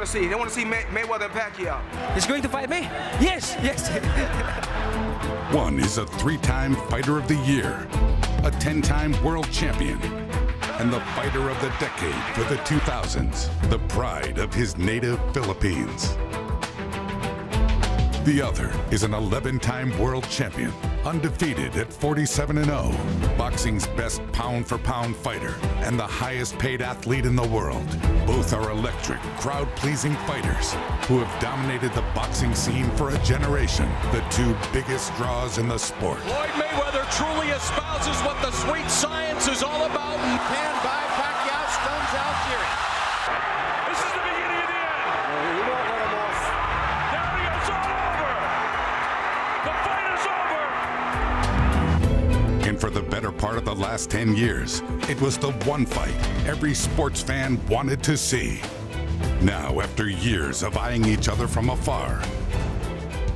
to see? They want to see Mayweather and Pacquiao. He's going to fight me? Yes, yes. One is a 3-time Fighter of the Year, a 10-time world champion, and the fighter of the decade for the 2000s, the pride of his native Philippines. The other is an 11-time world champion, undefeated at 47-0, boxing's best pound-for-pound fighter, and the highest-paid athlete in the world. Both are electric, crowd-pleasing fighters who have dominated the boxing scene for a generation, the two biggest draws in the sport. Floyd Mayweather truly espouses what the sweet science is all about. Panned by Pacquiao, stuns out Fury. This is the beginning of the end. You won't let him off. There he is, all over. The fight is over. And for the better part of the last 10 years, it was the one fight every sports fan wanted to see. Now, after years of eyeing each other from afar,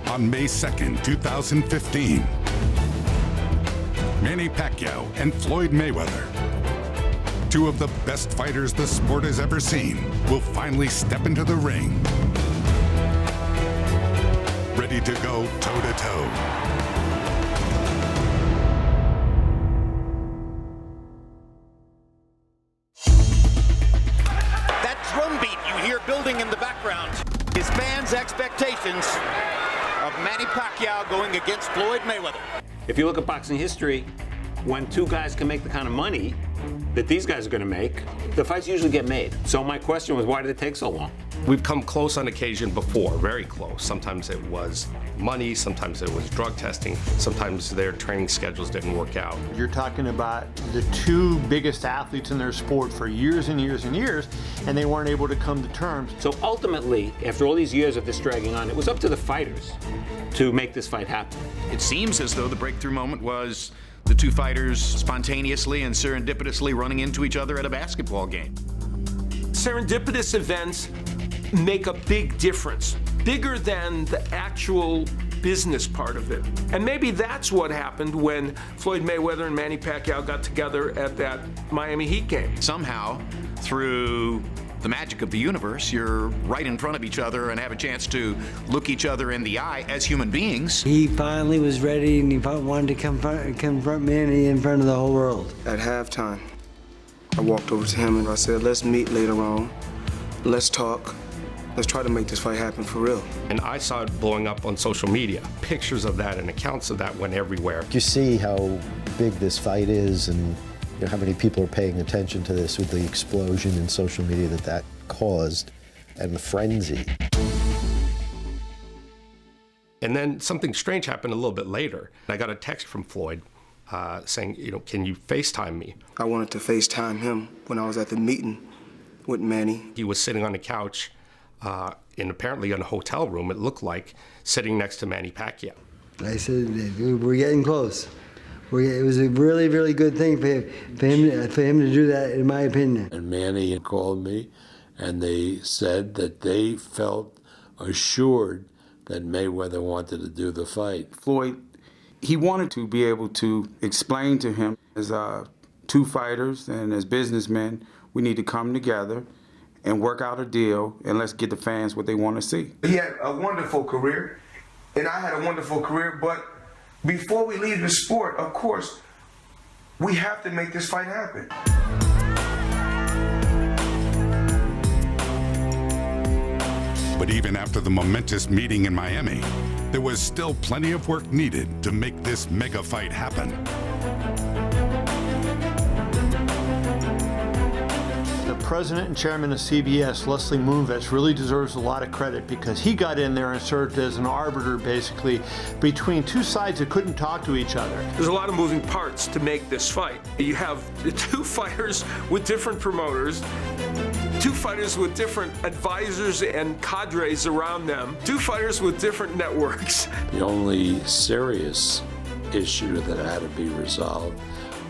on May 2nd, 2015, Manny Pacquiao and Floyd Mayweather, two of the best fighters the sport has ever seen, will finally step into the ring, ready to go toe-to-toe. That drumbeat you hear building in the background is fans' expectations of Manny Pacquiao going against Floyd Mayweather. If you look at boxing history, when two guys can make the kind of money that these guys are going to make, the fights usually get made. So my question was, why did it take so long? We've come close on occasion before, very close. Sometimes it was money, sometimes it was drug testing, sometimes their training schedules didn't work out. You're talking about the two biggest athletes in their sport for years and years and years, and they weren't able to come to terms. So ultimately, after all these years of this dragging on, it was up to the fighters to make this fight happen. It seems as though the breakthrough moment was the two fighters spontaneously and serendipitously running into each other at a basketball game. Serendipitous events make a big difference, bigger than the actual business part of it. And maybe that's what happened when Floyd Mayweather and Manny Pacquiao got together at that Miami Heat game. Somehow, through the magic of the universe, you're right in front of each other and have a chance to look each other in the eye as human beings. He finally was ready, and he wanted to confront Manny in front of the whole world. At halftime, I walked over to him and I said, let's meet later on. Let's talk. Let's try to make this fight happen for real. And I saw it blowing up on social media. Pictures of that and accounts of that went everywhere. You see how big this fight is, and how many people are paying attention to this with the explosion in social media that caused, and the frenzy. And then something strange happened a little bit later. I got a text from Floyd saying, can you FaceTime me? I wanted to FaceTime him when I was at the meeting with Manny. He was sitting on the couch in apparently in a hotel room, it looked like, sitting next to Manny Pacquiao. I said, we're getting close. It was a really, really good thing for him to do that, in my opinion. And Manny called me, and they said that they felt assured that Mayweather wanted to do the fight. Floyd, he wanted to be able to explain to him, as two fighters and as businessmen, we need to come together and work out a deal, and let's get the fans what they want to see. He had a wonderful career, and I had a wonderful career, but before we leave the sport, of course, we have to make this fight happen. But even after the momentous meeting in Miami, there was still plenty of work needed to make this mega fight happen. The president and chairman of CBS, Leslie Moonves, really deserves a lot of credit because he got in there and served as an arbiter, basically, between two sides that couldn't talk to each other. There's a lot of moving parts to make this fight. You have two fighters with different promoters, two fighters with different advisors and cadres around them, two fighters with different networks. The only serious issue that had to be resolved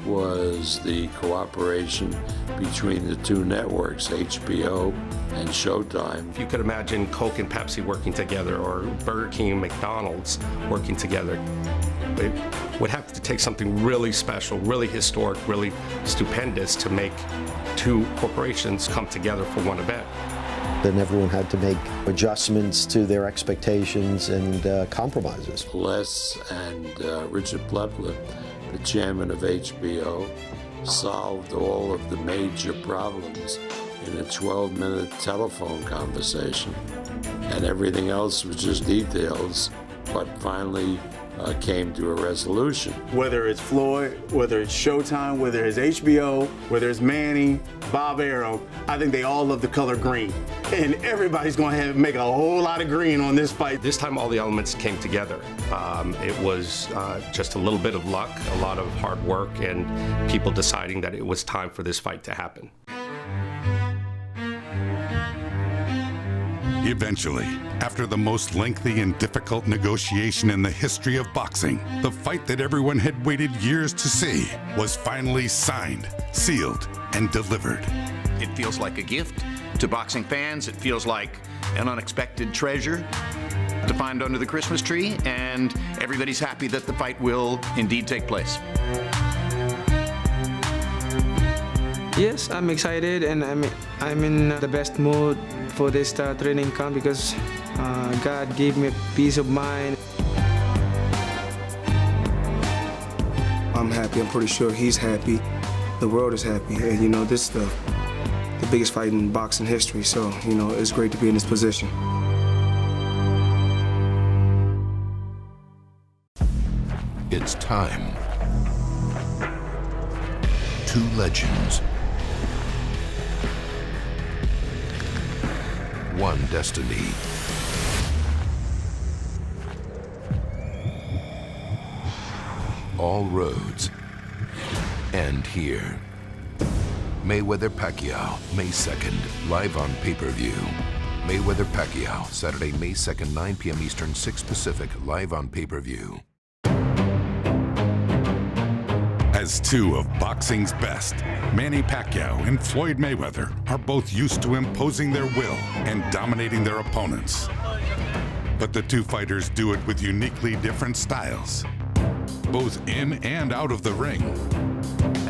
was the cooperation between the two networks, HBO and Showtime. If you could imagine Coke and Pepsi working together, or Burger King and McDonald's working together, it would have to take something really special, really historic, really stupendous to make two corporations come together for one event. Then everyone had to make adjustments to their expectations and compromises. Les and Richard Plepler, the chairman of HBO, solved all of the major problems in a 12-minute telephone conversation. And everything else was just details, but finally came to a resolution. Whether it's Floyd, whether it's Showtime, whether it's HBO, whether it's Manny, Bob Arum, I think they all love the color green. And everybody's going to make a whole lot of green on this fight. This time all the elements came together. It was just a little bit of luck, a lot of hard work, and people deciding that it was time for this fight to happen. Eventually, after the most lengthy and difficult negotiation in the history of boxing, the fight that everyone had waited years to see was finally signed, sealed, and delivered. It feels like a gift to boxing fans. It feels like an unexpected treasure to find under the Christmas tree, and everybody's happy that the fight will indeed take place. Yes, I'm excited, and I'm in the best mood for this training camp because God gave me peace of mind. I'm happy. I'm pretty sure he's happy. The world is happy, and you know this is the biggest fight in boxing history. So you know it's great to be in this position. It's time. Two legends. One destiny. All roads end here. Mayweather Pacquiao, May 2nd, live on pay-per-view. Mayweather Pacquiao, Saturday, May 2nd, 9 p.m. Eastern, 6 Pacific, live on pay-per-view. As two of boxing's best, Manny Pacquiao and Floyd Mayweather are both used to imposing their will and dominating their opponents. But the two fighters do it with uniquely different styles, both in and out of the ring.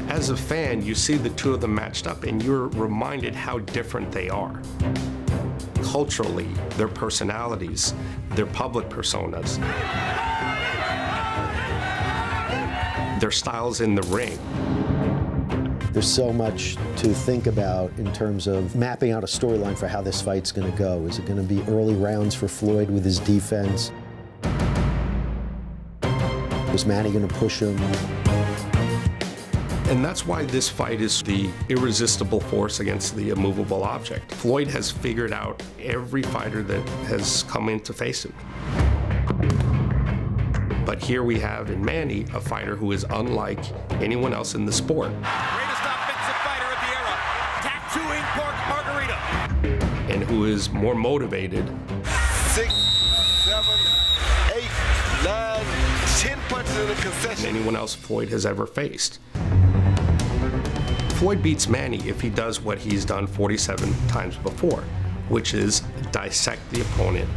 As a fan, you see the two of them matched up and you're reminded how different they are. Culturally, their personalities, their public personas, their styles in the ring. There's so much to think about in terms of mapping out a storyline for how this fight's going to go. Is it going to be early rounds for Floyd with his defense? Is Manny going to push him? And that's why this fight is the irresistible force against the immovable object. Floyd has figured out every fighter that has come in to face him. But here we have in Manny a fighter who is unlike anyone else in the sport. Greatest offensive fighter of the era, tattooing pork margarita. And who is more motivated. 6, 7, 8, 9, 10 punches in a concession. Than anyone else Floyd has ever faced. Floyd beats Manny if he does what he's done 47 times before, which is dissect the opponent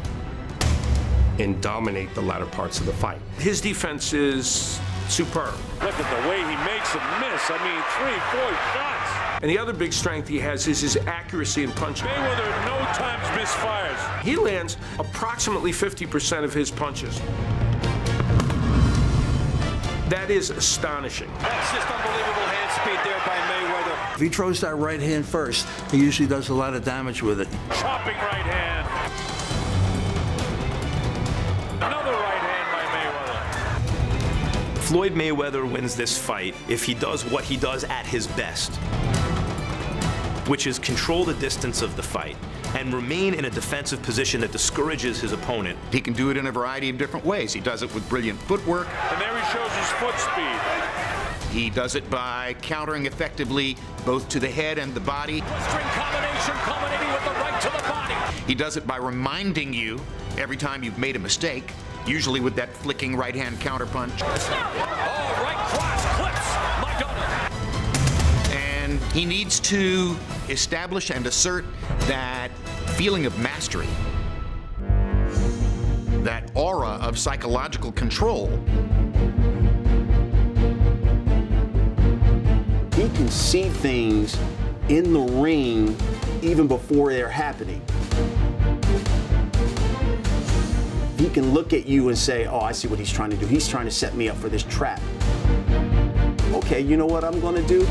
and dominate the latter parts of the fight. His defense is superb. Look at the way he makes them miss. I mean, 3, 4 shots. And the other big strength he has is his accuracy in punching. Mayweather no times misfires. He lands approximately 50% of his punches. That is astonishing. That's just unbelievable hand speed there by Mayweather. If he throws that right hand first, he usually does a lot of damage with it. Chopping right hand. Another right hand by Mayweather. Floyd Mayweather wins this fight if he does what he does at his best, which is control the distance of the fight and remain in a defensive position that discourages his opponent. He can do it in a variety of different ways. He does it with brilliant footwork. And there he shows his foot speed. He does it by countering effectively both to the head and the body. String combination culminating with the right to the body. He does it by reminding you every time you've made a mistake, usually with that flicking right-hand counterpunch. Oh, right cross clips Madonna. And he needs to establish and assert that feeling of mastery, that aura of psychological control. He can see things in the ring even before they're happening. He can look at you and say, oh, I see what he's trying to do. He's trying to set me up for this trap. Okay, you know what I'm going to do?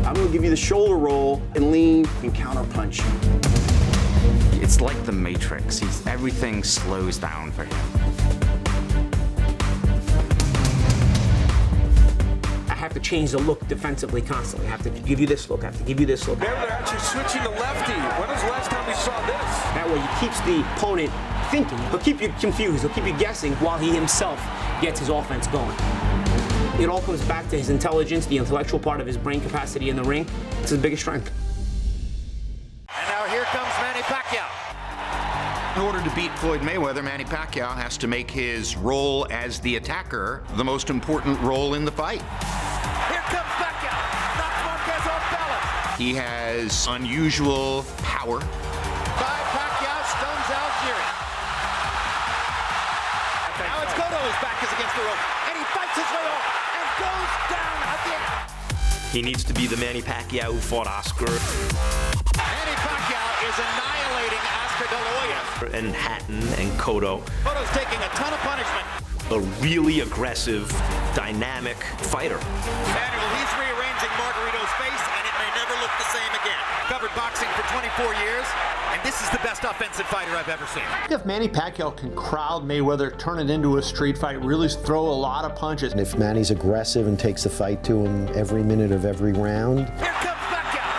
I'm going to give you the shoulder roll and lean and counter punch. It's like the Matrix. Everything slows down for him. I have to change the look defensively constantly. I have to give you this look. I have to give you this look. Maybe they're actually switching to lefty. When was the last time we saw this? That way he keeps the opponent thinking. He'll keep you confused. He'll keep you guessing while he himself gets his offense going. It all comes back to his intelligence, the intellectual part of his brain capacity in the ring. It's his biggest strength. And now here comes Manny Pacquiao. In order to beat Floyd Mayweather, Manny Pacquiao has to make his role as the attacker the most important role in the fight. Here comes Pacquiao. Knocks Marquez off balance. He has unusual power. By Pacquiao stuns Algieri. Now it's Cotto whose back is against the rope. And he fights his way off and goes down again. He needs to be the Manny Pacquiao who fought Oscar. Manny Pacquiao is annihilating Oscar De La Hoya. And Hatton and Cotto. Cotto's taking a ton of punishment. A really aggressive, dynamic fighter. Manuel, he's rearranging Margarito's face, and it may never look the same again. Covered boxing for 24 years, and this is the best offensive fighter I've ever seen. If Manny Pacquiao can crowd Mayweather, turn it into a street fight, really throw a lot of punches. And if Manny's aggressive and takes the fight to him every minute of every round. Here comes Pacquiao.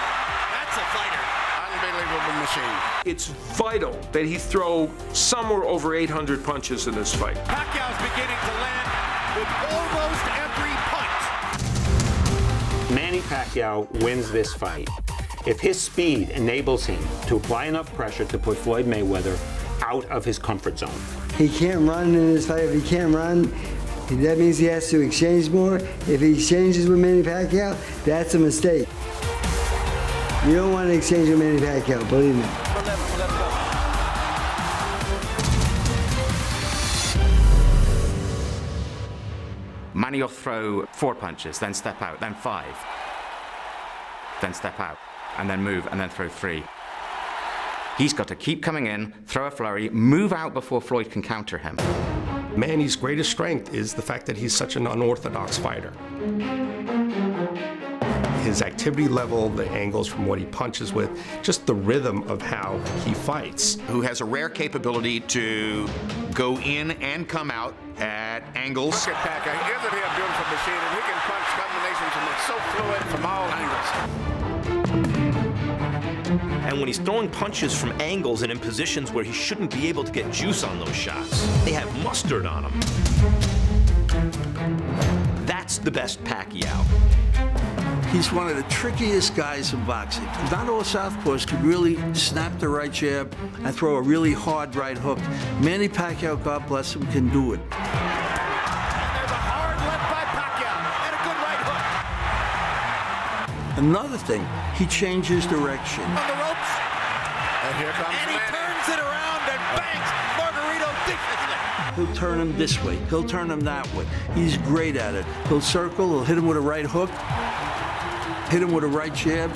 That's a fighter. Unbelievable machine. It's vital that he throw somewhere over 800 punches in this fight. Pacquiao's beginning to land with almost every punch. Manny Pacquiao wins this fight if his speed enables him to apply enough pressure to put Floyd Mayweather out of his comfort zone. He can't run in this fight. If he can't run, that means he has to exchange more. If he exchanges with Manny Pacquiao, that's a mistake. You don't want to exchange with Manny Pacquiao, believe me. Manny will throw 4 punches, then step out, then 5. Then step out, and then move, and then throw 3. He's got to keep coming in, throw a flurry, move out before Floyd can counter him. Manny's greatest strength is the fact that he's such an unorthodox fighter. His activity level, the angles from what he punches with, just the rhythm of how he fights. Who has a rare capability to go in and come out at angles. Look at Pacquiao. Isn't he a beautiful machine? And he can punch combinations and it's so fluid from all angles. And when he's throwing punches from angles and in positions where he shouldn't be able to get juice on those shots, they have mustard on him. That's the best Pacquiao. He's one of the trickiest guys in boxing. Not all southpaws can really snap the right jab and throw a really hard right hook. Manny Pacquiao, God bless him, can do it. And there's a hard left by Pacquiao and a good right hook. Another thing, he changes direction. On the ropes. And here comes Manny. And he turns it around and bangs Margarito viciously. He'll turn him this way. He'll turn him that way. He's great at it. He'll circle. He'll hit him with a right hook. Hit him with a right jab.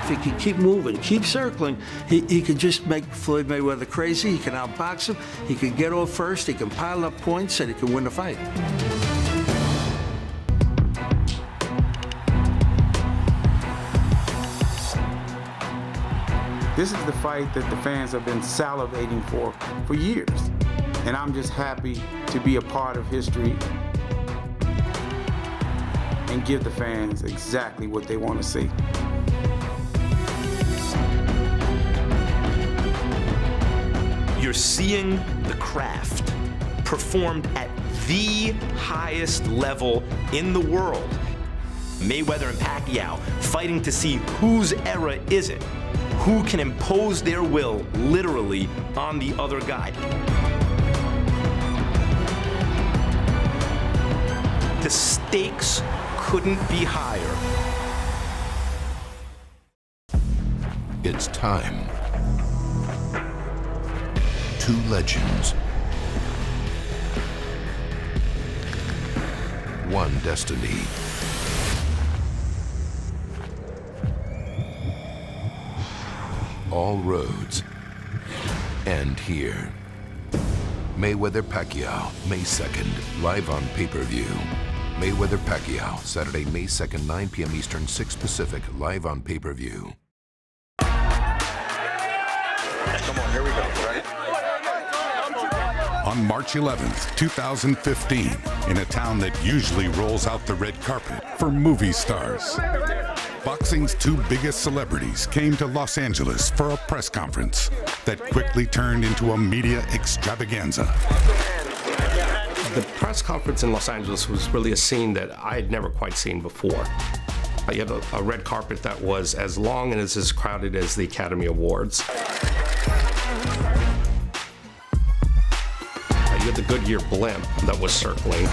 If he can keep moving, keep circling, he can just make Floyd Mayweather crazy. He can outbox him. He can get off first. He can pile up points, and he can win the fight. This is the fight that the fans have been salivating for years. And I'm just happy to be a part of history and give the fans exactly what they want to see. You're seeing the craft performed at the highest level in the world. Mayweather and Pacquiao fighting to see whose era is it, who can impose their will literally on the other guy. The stakes couldn't be higher. It's time. 2 legends. 1 destiny. all roads end here. Mayweather Pacquiao, May 2nd, live on pay-per-view. Mayweather Pacquiao, Saturday, May 2nd, 9 p.m. Eastern, 6 Pacific, live on pay-per-view. Come on, here we go, right? On March 11th, 2015, in a town that usually rolls out the red carpet for movie stars, boxing's two biggest celebrities came to Los Angeles for a press conference that quickly turned into a media extravaganza. The press conference in Los Angeles was really a scene that I had never quite seen before. You had a red carpet that was as long and as crowded as the Academy Awards. You had the Goodyear blimp that was circling.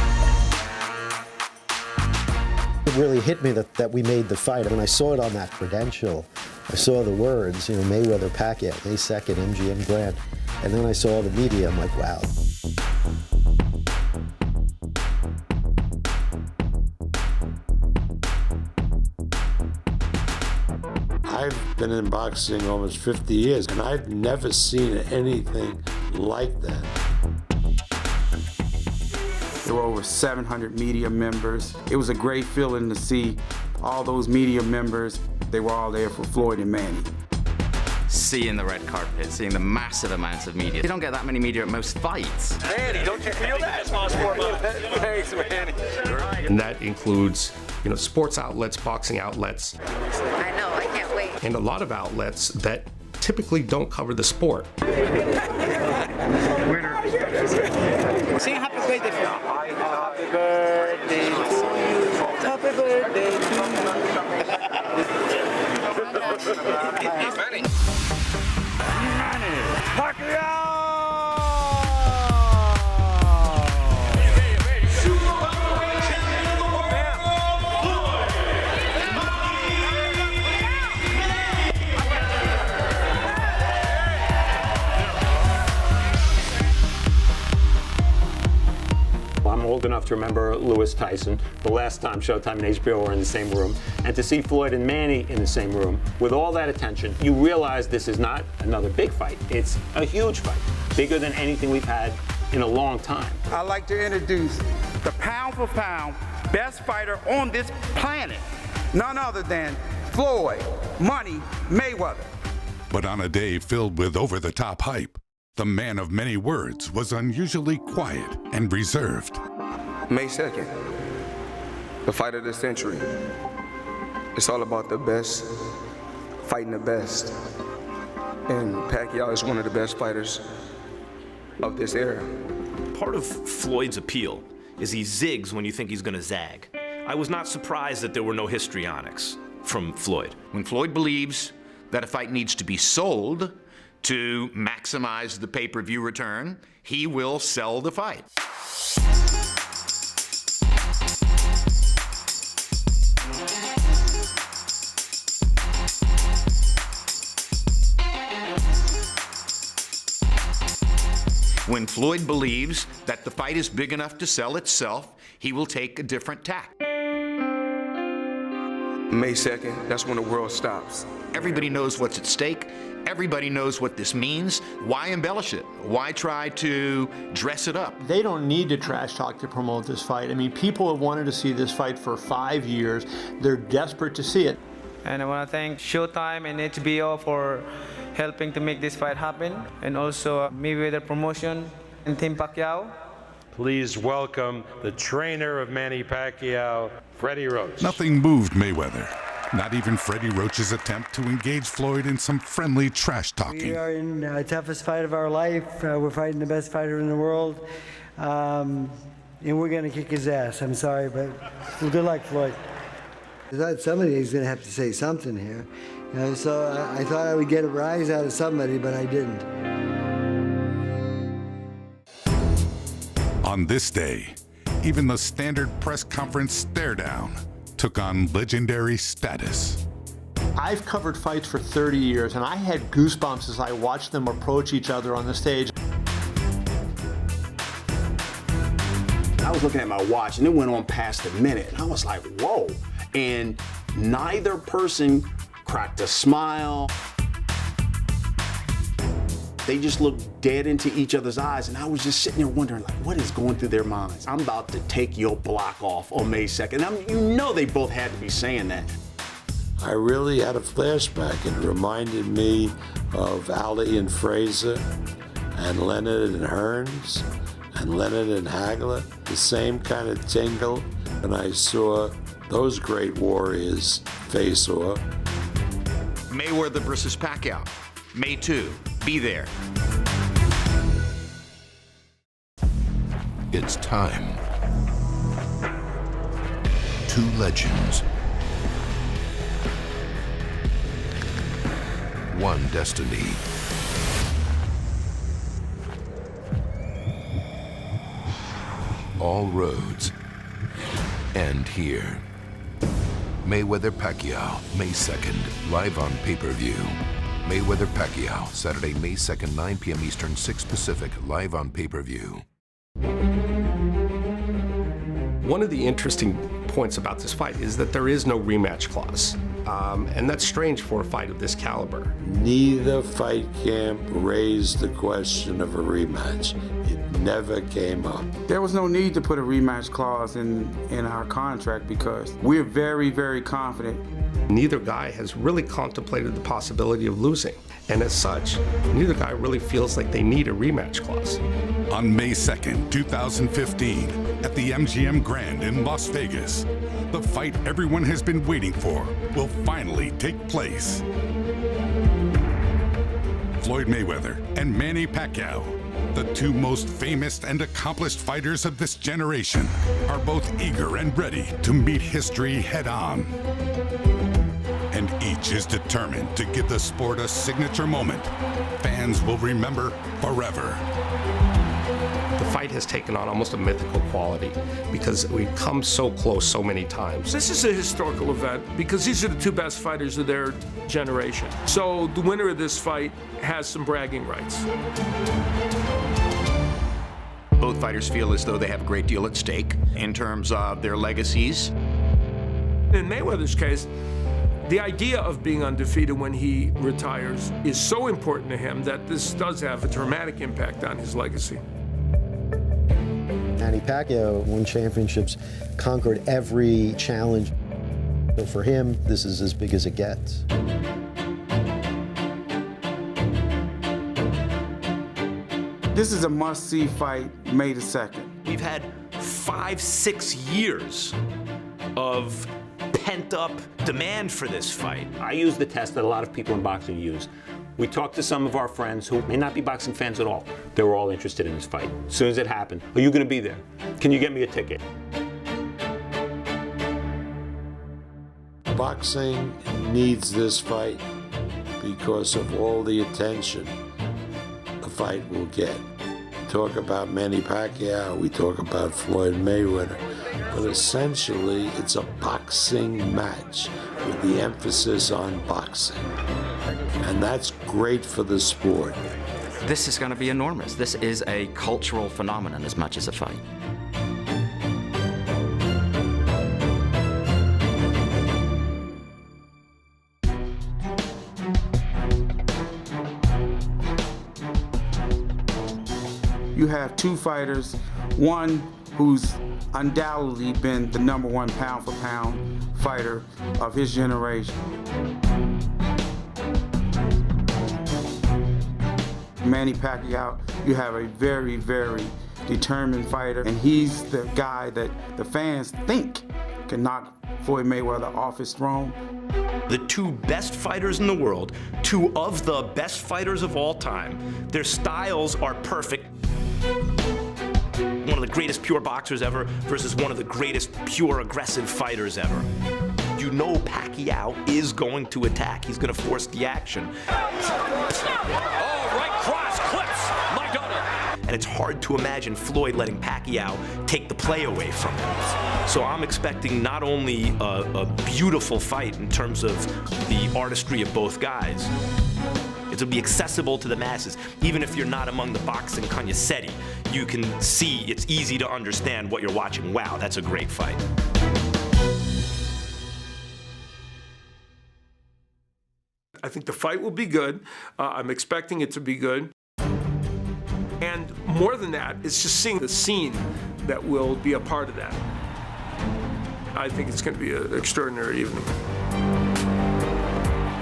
It really hit me that we made the fight. When I saw it on that credential, I saw the words, you know, Mayweather Pacquiao, May 2nd, MGM Grand. And then I saw all the media, I'm like, wow. I've been in boxing almost 50 years, and I've never seen anything like that. There were over 700 media members. It was a great feeling to see all those media members. They were all there for Floyd and Manny. Seeing the red carpet, seeing the massive amounts of media. You don't get that many media at most fights. Manny, don't you feel that? Thanks, Manny. And that includes, you know, sports outlets, boxing outlets. I know, I can't wait. And a lot of outlets that typically don't cover the sport. Sing happy birthday for me. Happy birthday to you. Happy birthday to you. Manny. Manny Pacquiao! I'm old enough to remember Lewis Tyson, the last time Showtime and HBO were in the same room, and to see Floyd and Manny in the same room with all that attention, you realize this is not another big fight. It's a huge fight, bigger than anything we've had in a long time. I'd like to introduce the pound for pound best fighter on this planet, none other than Floyd Money Mayweather. But on a day filled with over-the-top hype, the man of many words was unusually quiet and reserved. May 2nd, the fight of the century. It's all about the best, fighting the best. And Pacquiao is one of the best fighters of this era. Part of Floyd's appeal is he zigs when you think he's gonna zag. I was not surprised that there were no histrionics from Floyd. When Floyd believes that a fight needs to be sold to maximize the pay-per-view return, he will sell the fight. When Floyd believes that the fight is big enough to sell itself, he will take a different tack. May 2nd, that's when the world stops. Everybody knows what's at stake. Everybody knows what this means. Why embellish it? Why try to dress it up? They don't need to trash talk to promote this fight. I mean, people have wanted to see this fight for 5 years. They're desperate to see it. And I want to thank Showtime and HBO for helping to make this fight happen, and also Mayweather Promotion and Team Pacquiao. Please welcome the trainer of Manny Pacquiao, Freddie Roach. Nothing moved Mayweather. Not even Freddie Roach's attempt to engage Floyd in some friendly trash talking. We are in the toughest fight of our life. We're fighting the best fighter in the world. And we're going to kick his ass. I'm sorry, but well, good luck, Floyd. I thought somebody's going to have to say something here. You know, so I thought I would get a rise out of somebody, but I didn't. On this day, even the standard press conference stare down took on legendary status. I've covered fights for 30 years, and I had goosebumps as I watched them approach each other on the stage. I was looking at my watch, and it went on past a minute, and I was like, whoa. And neither person cracked a smile. They just looked dead into each other's eyes, and I was just sitting there wondering, like, what is going through their minds? I'm about to take your block off on May 2nd. You know they both had to be saying that. I really had a flashback. It reminded me of Ali and Fraser, and Leonard and Hearns, and Leonard and Hagler. The same kind of tingle when I saw those great warriors face off. Mayweather versus Pacquiao, May 2. Be there. It's time. Two legends. One destiny. All roads end here. Mayweather-Pacquiao, May 2nd, live on pay-per-view. Mayweather-Pacquiao, Saturday, May 2nd, 9 p.m. Eastern, 6 Pacific, live on pay-per-view. One of the interesting points about this fight is that there is no rematch clause. And that's strange for a fight of this caliber. Neither fight camp raised the question of a rematch. It never came up. There was no need to put a rematch clause in our contract because we're very, very confident. Neither guy has really contemplated the possibility of losing. And as such, neither guy really feels like they need a rematch clause. On May 2nd, 2015, at the MGM Grand in Las Vegas, the fight everyone has been waiting for will finally take place. Floyd Mayweather and Manny Pacquiao, the two most famous and accomplished fighters of this generation, are both eager and ready to meet history head-on. And each is determined to give the sport a signature moment fans will remember forever. The fight has taken on almost a mythical quality because we've come so close so many times. This is a historical event because these are the two best fighters of their generation. So the winner of this fight has some bragging rights. Both fighters feel as though they have a great deal at stake in terms of their legacies. In Mayweather's case, the idea of being undefeated when he retires is so important to him that this does have a dramatic impact on his legacy. Manny Pacquiao won championships, conquered every challenge. So for him, this is as big as it gets. This is a must-see fight, May the 2nd. We've had 5-6 years of pent-up demand for this fight. I use the test that a lot of people in boxing use. We talked to some of our friends who may not be boxing fans at all. They were all interested in this fight. As soon as it happened, are you going to be there? Can you get me a ticket? Boxing needs this fight because of all the attention the fight will get. We talk about Manny Pacquiao, we talk about Floyd Mayweather, but essentially it's a boxing match with the emphasis on boxing. And that's great for the sport. This is going to be enormous. This is a cultural phenomenon as much as a fight. You have two fighters, one who's undoubtedly been the #1 pound-for-pound fighter of his generation. Manny Pacquiao, you have a very, very determined fighter, and he's the guy that the fans think can knock Floyd Mayweather off his throne. The two best fighters in the world, two of the best fighters of all time, their styles are perfect. One of the greatest pure boxers ever versus one of the greatest pure aggressive fighters ever. You know Pacquiao is going to attack. He's going to force the action. Oh, right cross, clips, Maidana. And it's hard to imagine Floyd letting Pacquiao take the play away from him. So I'm expecting not only a beautiful fight in terms of the artistry of both guys, it'll be accessible to the masses. Even if you're not among the boxing cognoscenti, you can see, it's easy to understand what you're watching. Wow, that's a great fight. I think the fight will be good. I'm expecting it to be good. And more than that, it's just seeing the scene that will be a part of that. I think it's going to be an extraordinary evening.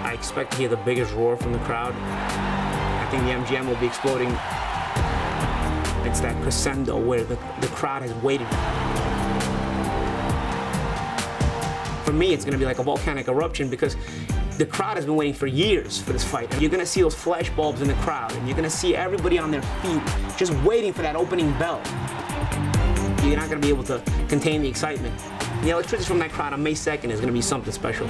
I expect to hear the biggest roar from the crowd. I think the MGM will be exploding. It's that crescendo where the crowd has waited. For me, it's going to be like a volcanic eruption because the crowd has been waiting for years for this fight. And you're going to see those flash bulbs in the crowd, and you're going to see everybody on their feet just waiting for that opening bell. You're not going to be able to contain the excitement. The electricity from that crowd on May 2nd is going to be something special.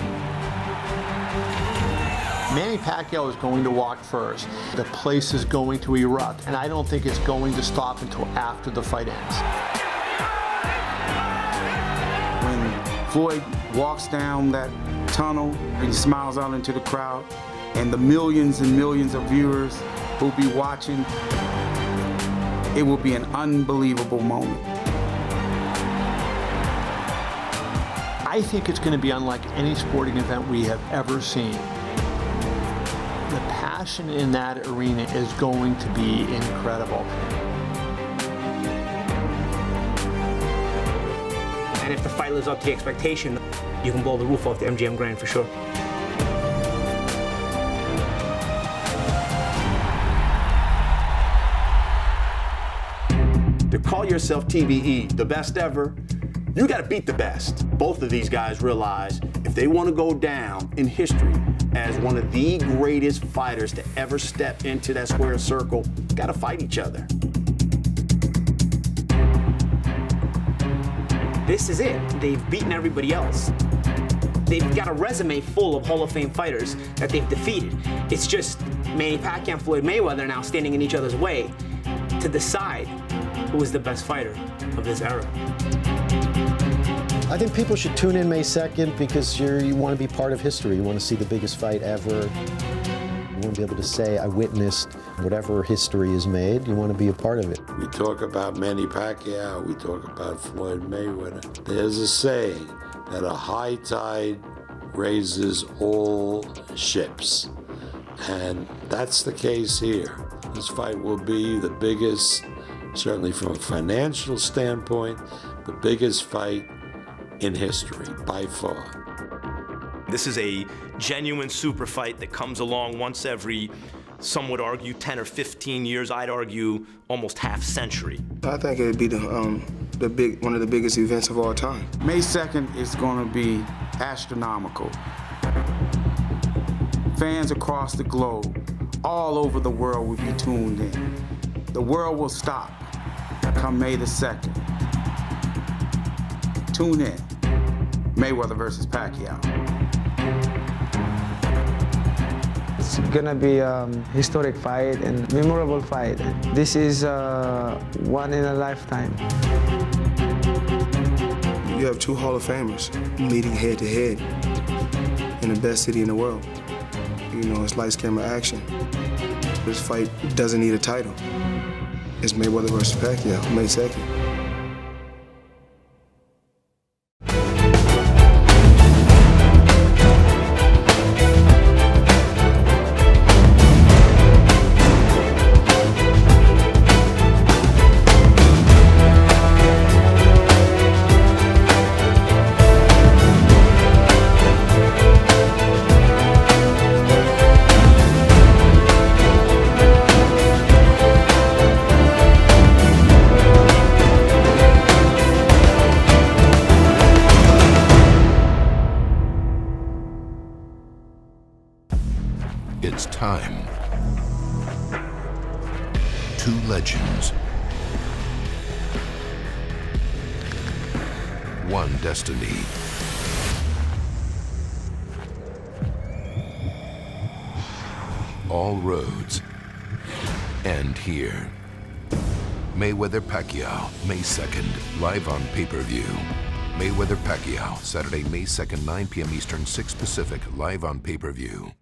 Manny Pacquiao is going to walk first. The place is going to erupt, and I don't think it's going to stop until after the fight ends. When Floyd walks down that tunnel and he smiles out into the crowd, and the millions and millions of viewers who'll be watching, it will be an unbelievable moment. I think it's going to be unlike any sporting event we have ever seen. The passion in that arena is going to be incredible. And if the fight lives up to the expectation, you can blow the roof off the MGM Grand for sure. To call yourself TBE, the best ever, you got to beat the best. Both of these guys realize if they want to go down in history as one of the greatest fighters to ever step into that square circle, got to fight each other. This is it. They've beaten everybody else. They've got a resume full of Hall of Fame fighters that they've defeated. It's just Manny Pacquiao and Floyd Mayweather now standing in each other's way to decide who is the best fighter of this era. I think people should tune in May 2nd because you want to be part of history. You want to see the biggest fight ever. You want to be able to say, I witnessed whatever history is made. You want to be a part of it. We talk about Manny Pacquiao, we talk about Floyd Mayweather. There's a saying that a high tide raises all ships. And that's the case here. This fight will be the biggest, certainly from a financial standpoint, the biggest fight in history, by far. This is a genuine super fight that comes along once every, some would argue, 10 or 15 years. I'd argue almost half-century. I think it'd be one of the biggest events of all time. May 2nd is going to be astronomical. Fans across the globe, all over the world will be tuned in. The world will stop come May the 2nd. Tune in. Mayweather versus Pacquiao. It's gonna be a historic fight and memorable fight. This is one in a lifetime. You have two Hall of Famers meeting head to head in the best city in the world. You know, it's lights, camera, action. This fight doesn't need a title. It's Mayweather versus Pacquiao, May 2nd. It's time. Two legends. One destiny. All roads end here. Mayweather Pacquiao, May 2nd, live on pay-per-view. Mayweather Pacquiao, Saturday, May 2nd, 9 p.m. Eastern, 6 Pacific, live on pay-per-view.